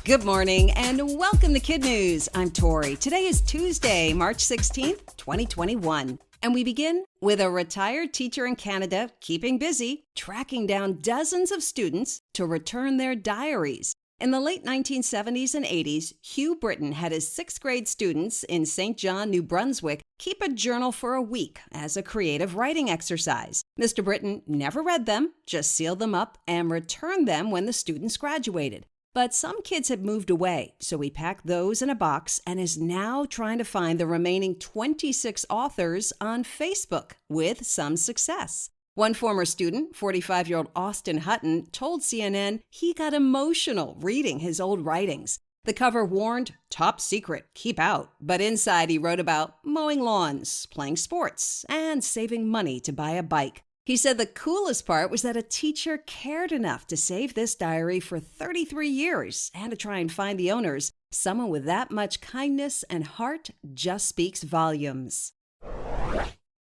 Good morning and welcome to KidNuz. I'm Tori. Today is Tuesday, March 16th, 2021. And we begin with a retired teacher in Canada keeping busy, tracking down dozens of students to return their diaries. In the late 1970s and 80s, Hugh Britton had his sixth grade students in St. John, New Brunswick, keep a journal for a week as a creative writing exercise. Mr. Britton never read them, just sealed them up and returned them when the students graduated. But some kids had moved away, so he packed those in a box and is now trying to find the remaining 26 authors on Facebook with some success. One former student, 45-year-old Austin Hutton, told CNN he got emotional reading his old writings. The cover warned, "Top secret, keep out," but inside he wrote about mowing lawns, playing sports, and saving money to buy a bike. He said the coolest part was that a teacher cared enough to save this diary for 33 years and to try and find the owners. Someone with that much kindness and heart just speaks volumes.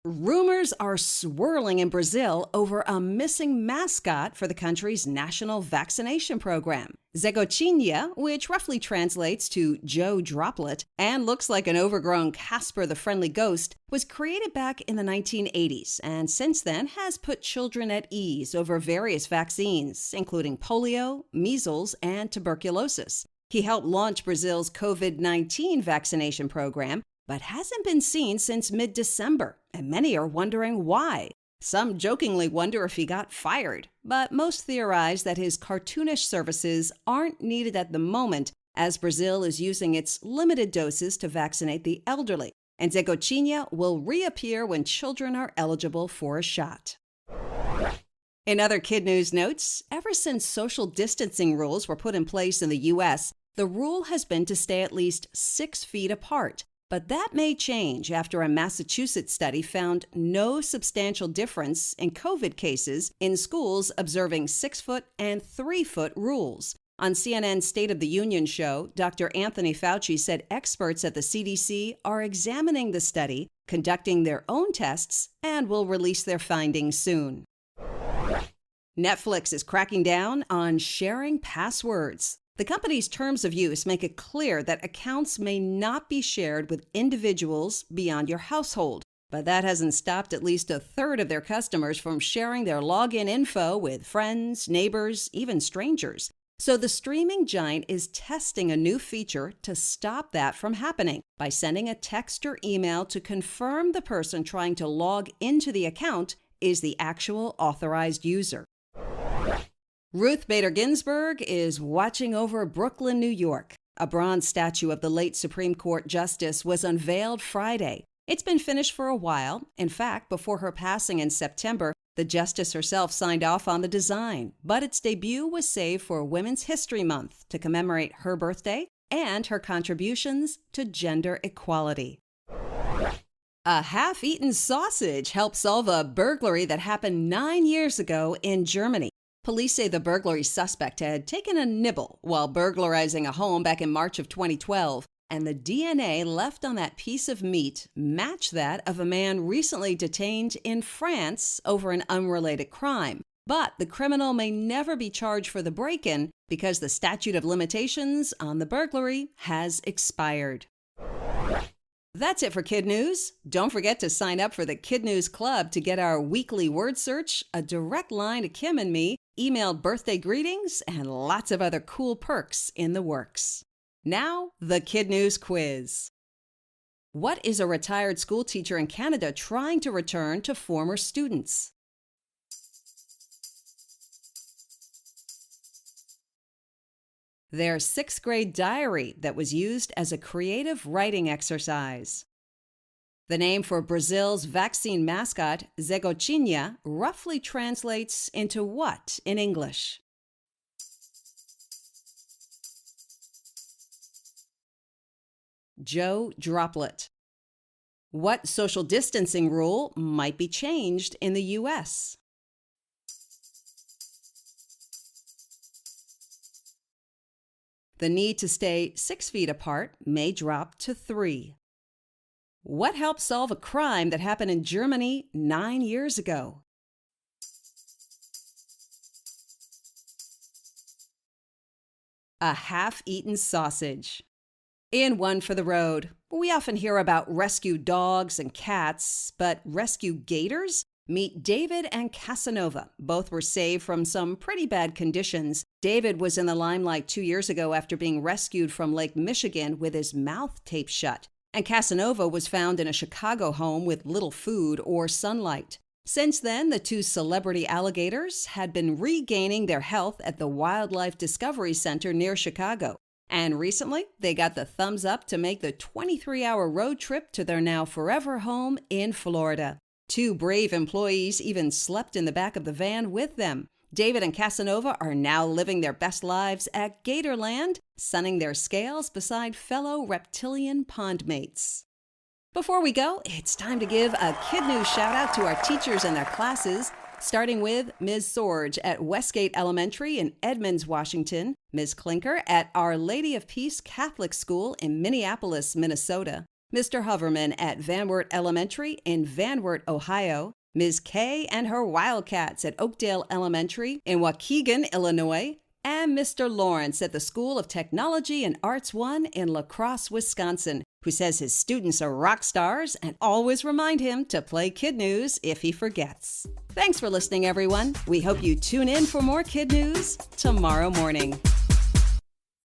Rumors are swirling in Brazil over a missing mascot for the country's national vaccination program. Zegotinha, which roughly translates to Joe Droplet and looks like an overgrown Casper the Friendly Ghost, was created back in the 1980s and since then has put children at ease over various vaccines, including polio, measles, and tuberculosis. He helped launch Brazil's COVID-19 vaccination program, but hasn't been seen since mid-December, and many are wondering why. Some jokingly wonder if he got fired, but most theorize that his cartoonish services aren't needed at the moment as Brazil is using its limited doses to vaccinate the elderly, and Zegotinha will reappear when children are eligible for a shot. In other KidNuz notes, ever since social distancing rules were put in place in the U.S., the rule has been to stay at least 6 feet apart. But that may change after a Massachusetts study found no substantial difference in COVID cases in schools observing 6-foot and 3-foot rules. On CNN's State of the Union show, Dr. Anthony Fauci said experts at the CDC are examining the study, conducting their own tests, and will release their findings soon. Netflix is cracking down on sharing passwords. The company's terms of use make it clear that accounts may not be shared with individuals beyond your household, but that hasn't stopped at least a third of their customers from sharing their login info with friends, neighbors, even strangers. So the streaming giant is testing a new feature to stop that from happening by sending a text or email to confirm the person trying to log into the account is the actual authorized user. Ruth Bader Ginsburg is watching over Brooklyn, New York. A bronze statue of the late Supreme Court Justice was unveiled Friday. It's been finished for a while. In fact, before her passing in September, the justice herself signed off on the design, but its debut was saved for Women's History Month to commemorate her birthday and her contributions to gender equality. A half-eaten sausage helped solve a burglary that happened 9 years ago in Germany. Police say the burglary suspect had taken a nibble while burglarizing a home back in March of 2012, and the DNA left on that piece of meat matched that of a man recently detained in France over an unrelated crime. But the criminal may never be charged for the break-in because the statute of limitations on the burglary has expired. That's it for KidNuz. Don't forget to sign up for the KidNuz Club to get our weekly word search, a direct line to Kim and me, emailed birthday greetings, and lots of other cool perks in the works. Now, the KidNuz quiz. What is a retired school teacher in Canada trying to return to former students? Their 6th grade diary that was used as a creative writing exercise. The name for Brazil's vaccine mascot, Zegotinha, roughly translates into what in English? Joe Droplet. What social distancing rule might be changed in the U.S.? The need to stay 6 feet apart may drop to 3. What helped solve a crime that happened in Germany 9 years ago? a half-eaten sausage. In One for the Road, we often hear about rescued dogs and cats, but rescue gators? Meet David and Casanova. Both were saved from some pretty bad conditions. David was in the limelight 2 years ago after being rescued from Lake Michigan with his mouth taped shut. And Casanova was found in a Chicago home with little food or sunlight. Since then, the two celebrity alligators had been regaining their health at the Wildlife Discovery Center near Chicago. And recently, they got the thumbs up to make the 23-hour road trip to their now forever home in Florida. Two brave employees even slept in the back of the van with them. David and Casanova are now living their best lives at Gatorland, sunning their scales beside fellow reptilian pond mates. Before we go, it's time to give a KidNuz shout-out to our teachers and their classes, starting with Ms. Sorge at Westgate Elementary in Edmonds, Washington, Ms. Klinker at Our Lady of Peace Catholic School in Minneapolis, Minnesota, Mr. Hoverman at Van Wert Elementary in Van Wert, Ohio, Ms. Kay and her Wildcats at Oakdale Elementary in Waukegan, Illinois, and Mr. Lawrence at the School of Technology and Arts 1 in La Crosse, Wisconsin, who says his students are rock stars and always remind him to play KidNuz if he forgets. Thanks for listening, everyone. We hope you tune in for more KidNuz tomorrow morning.